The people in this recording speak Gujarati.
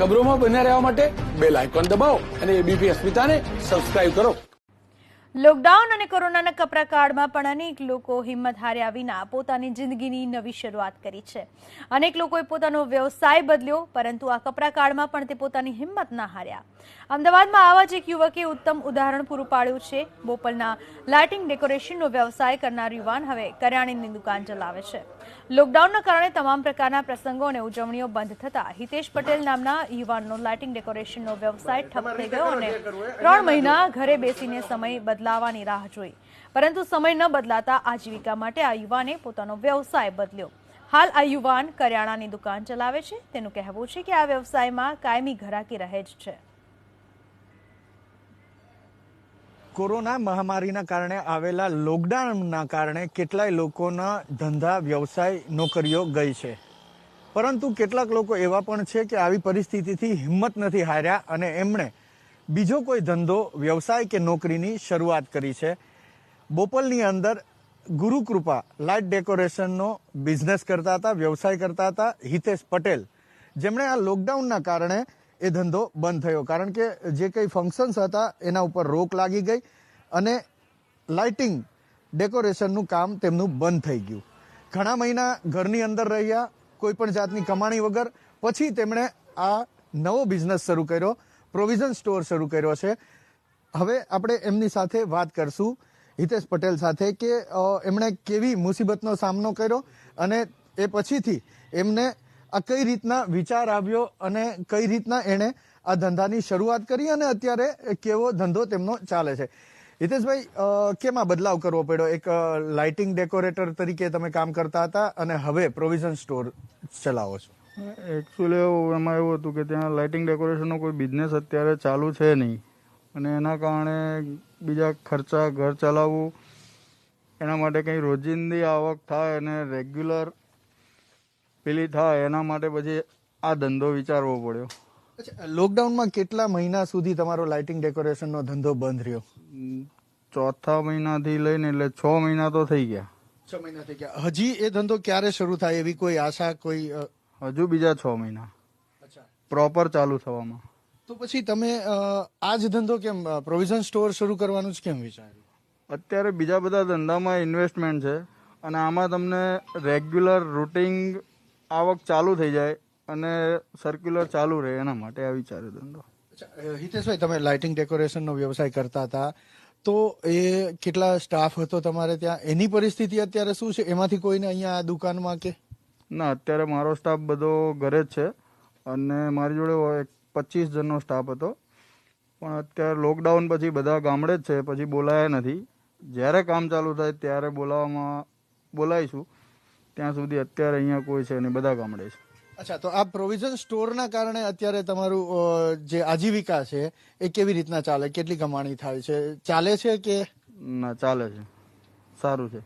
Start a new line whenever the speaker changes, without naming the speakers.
ખબરોમાં બન્યા રહેવા માટે બેલ આઇકોન દબાવો અને એબીપી અસ્મિતાને સબસ્ક્રાઇબ કરો.
લોકડાઉન અને કોરોનાના કપરા કાળમાં પણ અનેક લોકો હિંમત હાર્યા વિના પોતાની જિંદગીની નવી શરૂઆત કરી છે. અનેક લોકોએ પોતાનો વ્યવસાય બદલ્યો, પરંતુ આ કપરા કાળમાં પણ તે પોતાની હિંમત ના હાર્યા. અમદાવાદમાં આવા જ એક યુવકે ઉત્તમ ઉદાહરણ પૂરું પાડ્યું છે. બોપલના લાઇટિંગ ડેકોરેશનનો વ્યવસાય કરનાર યુવાન હવે કરિયાણાની દુકાન ચલાવે છે. લોકડાઉનના કારણે તમામ પ્રકારના પ્રસંગો અને ઉજવણીઓ બંધ થતા હિતેશ પટેલ નામના યુવાનનો લાઇટિંગ ડેકોરેશનનો વ્યવસાય ઠપ થઈ ગયો અને 3 મહિના ઘરે બેસીને સમય બદલાવાની રાહ જોઈ. પરંતુ સમય ન બદલાતા આજીવિકા માટે આ યુવાને પોતાનો વ્યવસાય બદલ્યો. હાલ આ યુવાન કરિયાણાની દુકાન ચલાવે છે. તેનું કહેવું છે કે આ વ્યવસાયમાં કાયમી ઘરાકી રહે જ છે.
કોરોના મહામારીના કારણે આવેલા લોકડાઉનના કારણે કેટલાય લોકોના ધંધા વ્યવસાય નોકરીઓ ગઈ છે, પરંતુ કેટલાક લોકો એવા પણ છે કે આવી પરિસ્થિતિથી હિંમત નથી હાર્યા અને એમણે બીજો કોઈ ધંધો વ્યવસાય કે નોકરીની શરૂઆત કરી છે. બોપલની અંદર ગુરુકૃપા લાઇટ ડેકોરેશનનો બિઝનેસ કરતા હતા, વ્યવસાય કરતા હતા હિતેશ પટેલ, જેમણે આ લોકડાઉનના કારણે એ ધંધો બંધ થયો, કારણ કે જે કંઈ ફંક્શન્સ હતા એના ઉપર રોક લાગી ગઈ અને લાઇટિંગ ડેકોરેશનનું કામ તેમનું બંધ થઈ ગયું. ઘણા મહિના ઘરની અંદર રહ્યા, કોઈ પણ જાતની કમાણી વગર. પછી તેમણે આ નવો બિઝનેસ શરૂ કર્યો, પ્રોવિઝન સ્ટોર શરૂ કર્યો છે. હવે આપણે એમની સાથે વાત કરશું, હિતેશ પટેલ સાથે, કે એમણે કેવી મુસીબતનો સામનો કર્યો અને એ પછીથી એમને આ કઈ રીતના વિચાર આવ્યો અને કઈ રીતના એણે આ ધંધાની શરૂઆત કરી અને અત્યારે કેવો ધંધો તેમનો ચાલે છે. હિતેશભાઈ, કેમ આ બદલાવ કરવો પડ્યો? એક લાઇટિંગ ડેકોરેટર તરીકે તમે કામ કરતા હતા અને હવે પ્રોવિઝન સ્ટોર ચલાવો છો.
એકચ્યુઅલી એમાં એવું હતું કે ત્યાં લાઇટિંગ ડેકોરેશનનો કોઈ બિઝનેસ અત્યારે ચાલુ છે નહીં અને એના કારણે બીજા ખર્ચા, ઘર ચલાવવું, એના માટે કંઈ રોજિંદી આવક થાય અને રેગ્યુલર પેલી થાય, એના માટે પછી આ ધંધો વિચારવો પડ્યો.
લોકડાઉનમાં કેટલા મહિના સુધી તમારો લાઇટિંગ ડેકોરેશનનો ધંધો બંધ રહ્યો?
ચોથા મહિનાથી લઈને એટલે 6 મહિના તો થઈ ગયા.
6 મહિના થઈ ગયા. હજી એ ધંધો ક્યારે શરૂ થાય એવી કોઈ આશા? કોઈ
હજુ બીજા 6 મહિના પ્રોપર ચાલુ થવામાં.
તો પછી તમે આ જ ધંધો કેમ, પ્રોવિઝન સ્ટોર શરૂ કરવાનું જ કેમ વિચાર્યું?
અત્યારે બીજા બધા ધંધામાં ઇન્વેસ્ટમેન્ટ છે અને આમાં તમને રેગ્યુલર રૂટિન આવક ચાલુ થઈ જાય અને સર્ક્યુલર ચાલુ રહે, એના માટે આ વિચારે ધંધો.
હિતેશભાઈ, તમે લાઇટિંગ ડેકોરેશનનો વ્યવસાય કરતા હતા, તો એ કેટલા સ્ટાફ હતો તમારે ત્યાં? એની પરિસ્થિતિ અત્યારે શું છે? એમાંથી કોઈને અહીંયા આ દુકાનમાં કે
ના? અત્યારે મારો સ્ટાફ બધો ઘરે જ છે અને મારી જોડે 25 જણનો સ્ટાફ હતો, પણ અત્યારે લોકડાઉન પછી બધા ગામડે જ છે, પછી બોલાયા નથી. જ્યારે કામ ચાલુ થાય ત્યારે બોલાવીશું. ત્યાં સુધી અત્યારે અહીંયા કોઈ છે નહીં, બધા ગામડે છે.
અચ્છા, તો આ પ્રોવિઝન સ્ટોરના કારણે અત્યારે તમારું જે આજીવિકા છે એ કેવી રીતના ચાલે? કેટલી કમાણી થાય છે? ચાલે છે કે
ના? ચાલે છે, સારું છે.